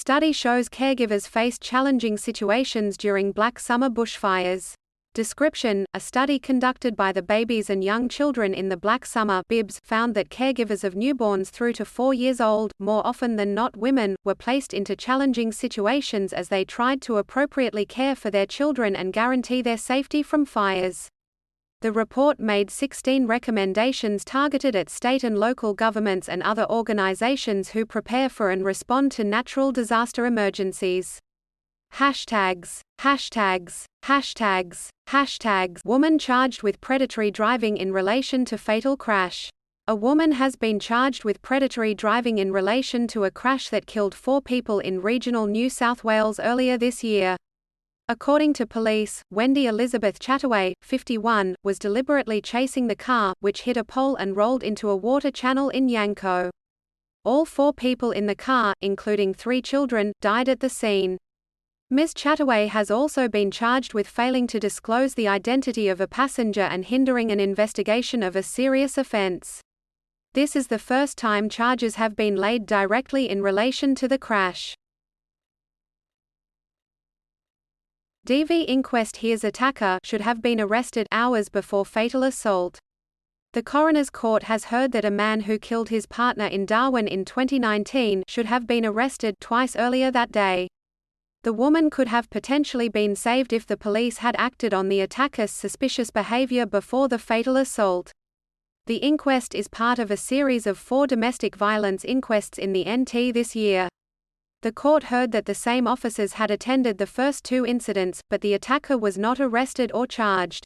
Study shows caregivers faced challenging situations during Black Summer bushfires. Description: a study conducted by the Babies and Young Children in the Black Summer (BIBS) found that caregivers of newborns through to 4 years old, more often than not women, were placed into challenging situations as they tried to appropriately care for their children and guarantee their safety from fires. The report made 16 recommendations targeted at state and local governments and other organizations who prepare for and respond to natural disaster emergencies. Hashtags. Woman charged with predatory driving in relation to fatal crash. A woman has been charged with predatory driving in relation to a crash that killed 4 people in regional New South Wales earlier this year. According to police, Wendy Elizabeth Chataway, 51, was deliberately chasing the car, which hit a pole and rolled into a water channel in Yanco. All 4 people in the car, including 3 children, died at the scene. Ms. Chataway has also been charged with failing to disclose the identity of a passenger and hindering an investigation of a serious offense. This is the first time charges have been laid directly in relation to the crash. DV inquest hears attacker should have been arrested hours before fatal assault. The coroner's court has heard that a man who killed his partner in Darwin in 2019 should have been arrested twice earlier that day. The woman could have potentially been saved if the police had acted on the attacker's suspicious behavior before the fatal assault. The inquest is part of a series of 4 domestic violence inquests in the NT this year. The court heard that the same officers had attended the first 2 incidents, but the attacker was not arrested or charged.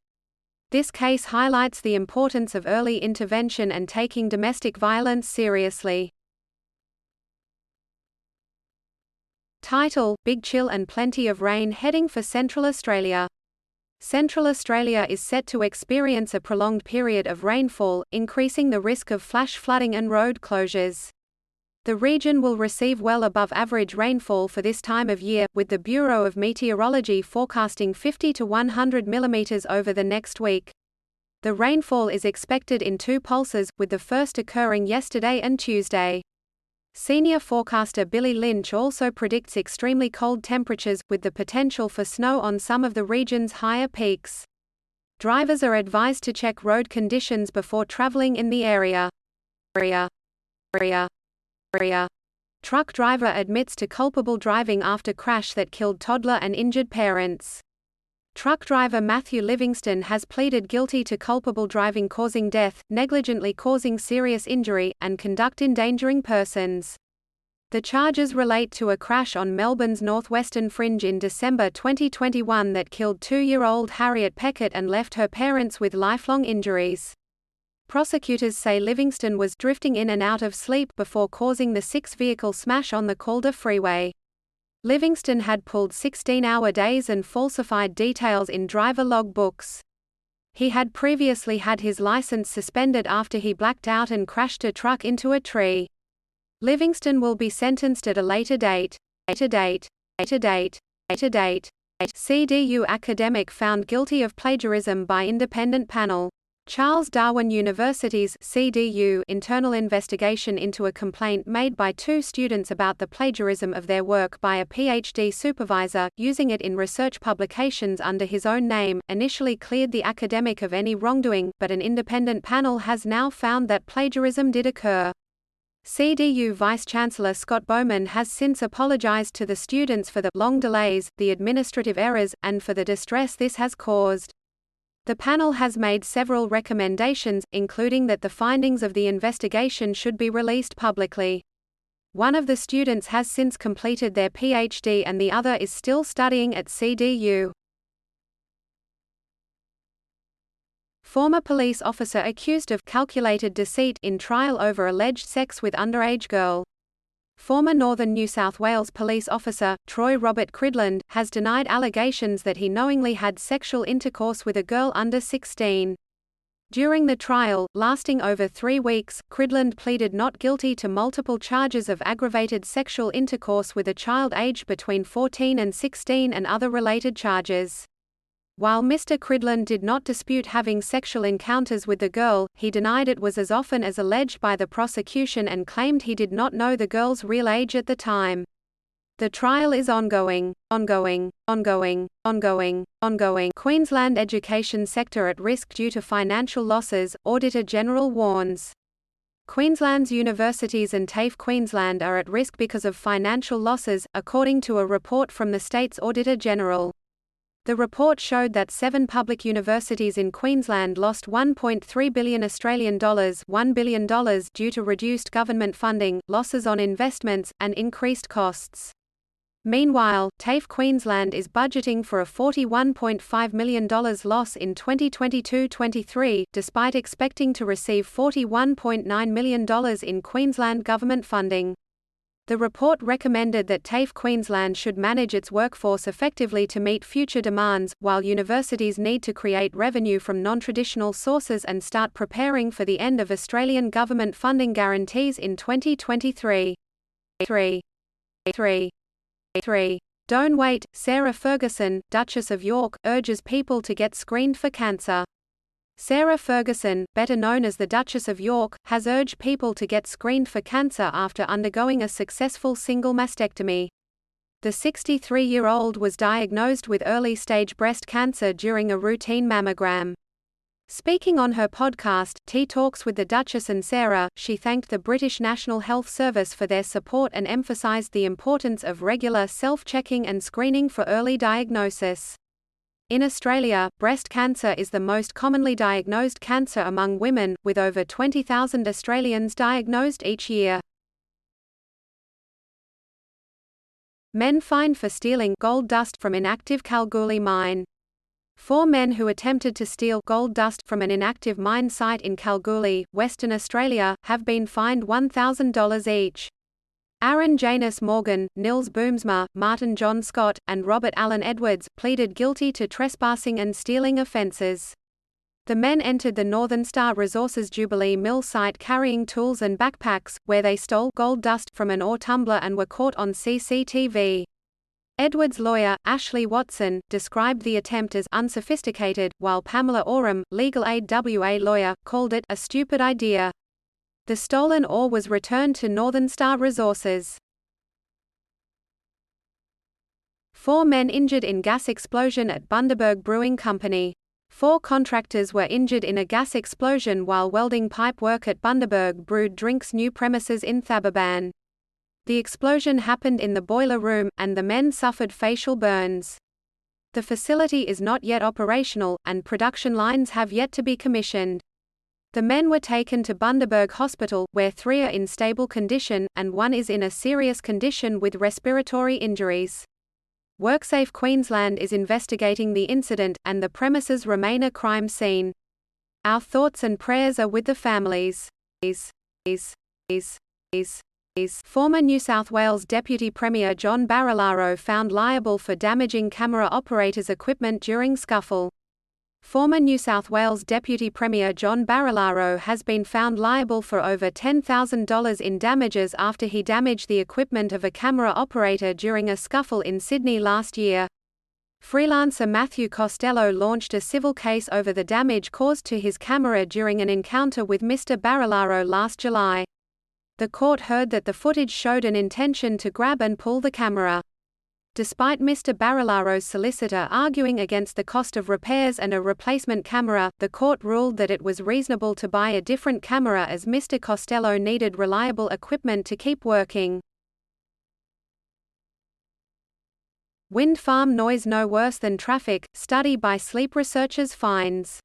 This case highlights the importance of early intervention and taking domestic violence seriously. Title: Big chill and plenty of rain heading for Central Australia. Central Australia is set to experience a prolonged period of rainfall, increasing the risk of flash flooding and road closures. The region will receive well above average rainfall for this time of year, with the Bureau of Meteorology forecasting 50 to 100 mm over the next week. The rainfall is expected in 2 pulses, with the first occurring yesterday and Tuesday. Senior forecaster Billy Lynch also predicts extremely cold temperatures, with the potential for snow on some of the region's higher peaks. Drivers are advised to check road conditions before traveling in the area. Truck driver admits to culpable driving after crash that killed toddler and injured parents. Truck driver Matthew Livingston has pleaded guilty to culpable driving causing death, negligently causing serious injury, and conduct endangering persons. The charges relate to a crash on Melbourne's northwestern fringe in December 2021 that killed 2-year-old Harriet Peckett and left her parents with lifelong injuries. Prosecutors say Livingston was drifting in and out of sleep before causing the 6-vehicle smash on the Calder Freeway. Livingston had pulled 16-hour days and falsified details in driver log books. He had previously had his license suspended after he blacked out and crashed a truck into a tree. Livingston will be sentenced at a later date. CDU academic found guilty of plagiarism by independent panel. Charles Darwin University's CDU internal investigation into a complaint made by 2 students about the plagiarism of their work by a PhD supervisor, using it in research publications under his own name, initially cleared the academic of any wrongdoing, but an independent panel has now found that plagiarism did occur. CDU Vice-Chancellor Scott Bowman has since apologized to the students for the long delays, the administrative errors, and for the distress this has caused. The panel has made several recommendations, including that the findings of the investigation should be released publicly. One of the students has since completed their PhD and the other is still studying at CDU. Former police officer accused of calculated deceit in trial over alleged sex with underage girl. Former Northern New South Wales police officer, Troy Robert Cridland, has denied allegations that he knowingly had sexual intercourse with a girl under 16. During the trial, lasting over 3 weeks, Cridland pleaded not guilty to multiple charges of aggravated sexual intercourse with a child aged between 14 and 16 and other related charges. While Mr. Cridland did not dispute having sexual encounters with the girl, he denied it was as often as alleged by the prosecution and claimed he did not know the girl's real age at the time. The trial is ongoing. Queensland education sector at risk due to financial losses, Auditor General warns. Queensland's universities and TAFE Queensland are at risk because of financial losses, according to a report from the state's Auditor General. The report showed that 7 public universities in Queensland lost $1.3 billion $1 billion due to reduced government funding, losses on investments, and increased costs. Meanwhile, TAFE Queensland is budgeting for a $41.5 million loss in 2022-23, despite expecting to receive $41.9 million in Queensland government funding. The report recommended that TAFE Queensland should manage its workforce effectively to meet future demands, while universities need to create revenue from non-traditional sources and start preparing for the end of Australian government funding guarantees in 2023. 3. Don't wait. Sarah Ferguson, Duchess of York, urges people to get screened for cancer. Sarah Ferguson, better known as the Duchess of York, has urged people to get screened for cancer after undergoing a successful single mastectomy. The 63-year-old was diagnosed with early-stage breast cancer during a routine mammogram. Speaking on her podcast, Tea Talks with the Duchess and Sarah, she thanked the British National Health Service for their support and emphasised the importance of regular self-checking and screening for early diagnosis. In Australia, breast cancer is the most commonly diagnosed cancer among women, with over 20,000 Australians diagnosed each year. Men fined for stealing gold dust from inactive Kalgoorlie mine. 4 men who attempted to steal gold dust from an inactive mine site in Kalgoorlie, Western Australia, have been fined $1,000 each. Aaron Janus Morgan, Nils Boomsma, Martin John Scott, and Robert Allen Edwards pleaded guilty to trespassing and stealing offences. The men entered the Northern Star Resources Jubilee Mill site carrying tools and backpacks, where they stole gold dust from an ore tumbler and were caught on CCTV. Edwards' lawyer, Ashley Watson, described the attempt as unsophisticated, while Pamela Oram, Legal Aid WA lawyer, called it a stupid idea. The stolen ore was returned to Northern Star Resources. 4 men injured in gas explosion at Bundaberg Brewing Company. 4 contractors were injured in a gas explosion while welding pipe work at Bundaberg Brewed Drinks' new premises in Thababan. The explosion happened in the boiler room, and the men suffered facial burns. The facility is not yet operational, and production lines have yet to be commissioned. The men were taken to Bundaberg Hospital, where 3 are in stable condition, and 1 is in a serious condition with respiratory injuries. WorkSafe Queensland is investigating the incident, and the premises remain a crime scene. Our thoughts and prayers are with the families. Former New South Wales Deputy Premier John Barilaro found liable for damaging camera operators' equipment during scuffle. Former New South Wales Deputy Premier John Barilaro has been found liable for over $10,000 in damages after he damaged the equipment of a camera operator during a scuffle in Sydney last year. Freelancer Matthew Costello launched a civil case over the damage caused to his camera during an encounter with Mr. Barilaro last July. The court heard that the footage showed an intention to grab and pull the camera. Despite Mr. Barilaro's solicitor arguing against the cost of repairs and a replacement camera, the court ruled that it was reasonable to buy a different camera as Mr. Costello needed reliable equipment to keep working. Wind farm noise no worse than traffic, study by sleep researchers finds.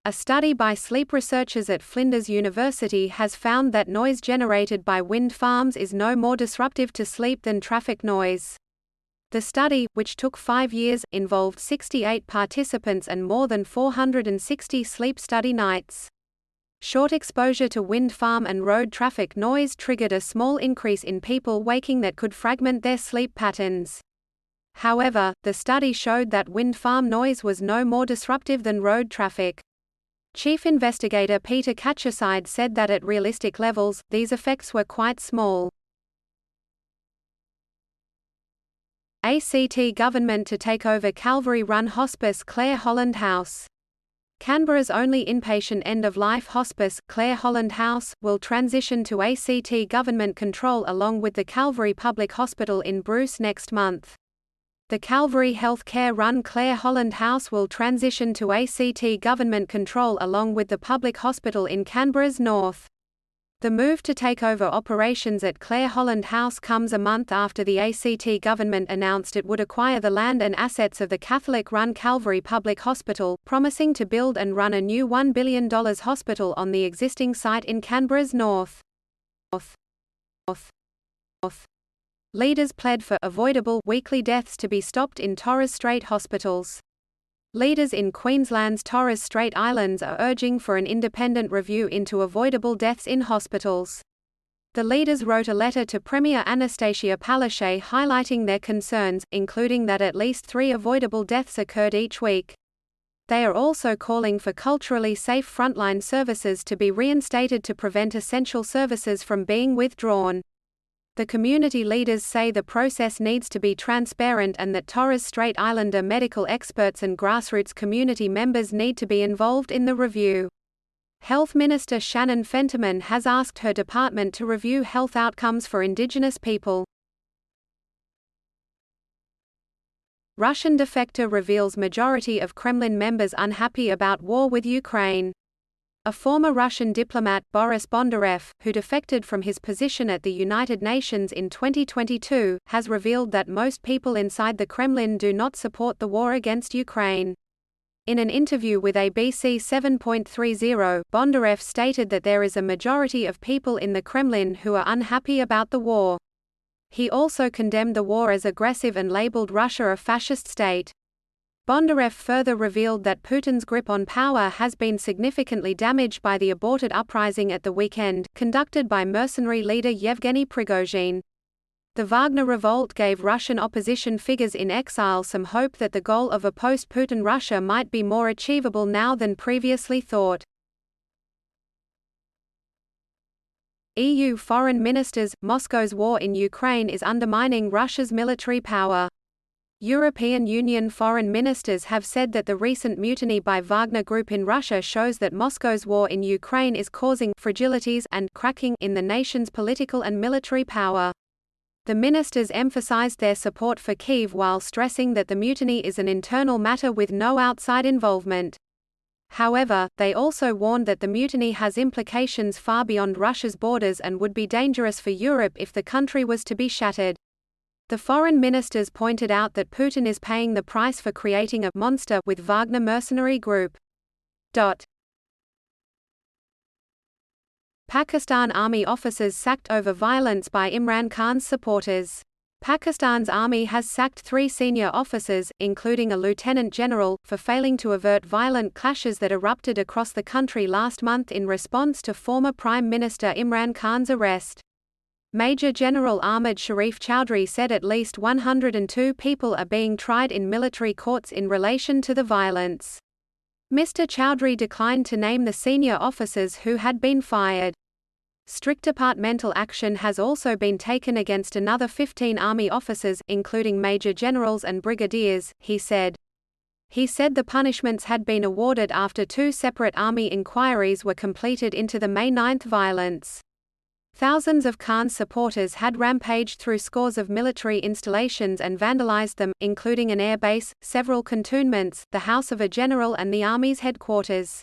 A study by sleep researchers at Flinders University has found that noise generated by wind farms is no more disruptive to sleep than traffic noise. The study, which took 5 years, involved 68 participants and more than 460 sleep study nights. Short exposure to wind farm and road traffic noise triggered a small increase in people waking that could fragment their sleep patterns. However, the study showed that wind farm noise was no more disruptive than road traffic. Chief investigator Peter Catcheside said that at realistic levels, these effects were quite small. ACT government to take over Calvary Run Hospice Clare Holland House. Canberra's only inpatient end-of-life hospice, Clare Holland House, will transition to ACT government control along with the Calvary Public Hospital in Bruce next month. The Calvary Healthcare-run Clare Holland House will transition to ACT government control along with the public hospital in Canberra's north. The move to take over operations at Clare Holland House comes a month after the ACT government announced it would acquire the land and assets of the Catholic-run Calvary Public Hospital, promising to build and run a new $1 billion hospital on the existing site in Canberra's north. Leaders pled for avoidable weekly deaths to be stopped in Torres Strait hospitals. Leaders in Queensland's Torres Strait Islands are urging for an independent review into avoidable deaths in hospitals. The leaders wrote a letter to Premier Anastasia Palaszczuk highlighting their concerns, including that at least 3 avoidable deaths occurred each week. They are also calling for culturally safe frontline services to be reinstated to prevent essential services from being withdrawn. The community leaders say the process needs to be transparent and that Torres Strait Islander medical experts and grassroots community members need to be involved in the review. Health Minister Shannon Fentiman has asked her department to review health outcomes for Indigenous people. Russian defector reveals majority of Kremlin members unhappy about war with Ukraine. A former Russian diplomat, Boris Bondarev, who defected from his position at the United Nations in 2022, has revealed that most people inside the Kremlin do not support the war against Ukraine. In an interview with ABC 7.30, Bondarev stated that there is a majority of people in the Kremlin who are unhappy about the war. He also condemned the war as aggressive and labeled Russia a fascist state. Bondarev further revealed that Putin's grip on power has been significantly damaged by the aborted uprising at the weekend, conducted by mercenary leader Yevgeny Prigozhin. The Wagner revolt gave Russian opposition figures in exile some hope that the goal of a post-Putin Russia might be more achievable now than previously thought. EU foreign ministers: Moscow's war in Ukraine is undermining Russia's military power. European Union foreign ministers have said that the recent mutiny by Wagner Group in Russia shows that Moscow's war in Ukraine is causing fragilities and cracking in the nation's political and military power. The ministers emphasized their support for Kyiv while stressing that the mutiny is an internal matter with no outside involvement. However, they also warned that the mutiny has implications far beyond Russia's borders and would be dangerous for Europe if the country was to be shattered. The foreign ministers pointed out that Putin is paying the price for creating a monster with Wagner mercenary group. Pakistan Army officers sacked over violence by Imran Khan's supporters. Pakistan's army has sacked 3 senior officers, including a lieutenant general, for failing to avert violent clashes that erupted across the country last month in response to former Prime Minister Imran Khan's arrest. Major General Ahmad Sharif Chowdhury said at least 102 people are being tried in military courts in relation to the violence. Mr. Chowdhury declined to name the senior officers who had been fired. Strict departmental action has also been taken against another 15 Army officers, including Major Generals and Brigadiers, he said. He said the punishments had been awarded after 2 separate Army inquiries were completed into the May 9 violence. Thousands of Khan's supporters had rampaged through scores of military installations and vandalized them, including an air base, several cantonments, the house of a general and the army's headquarters.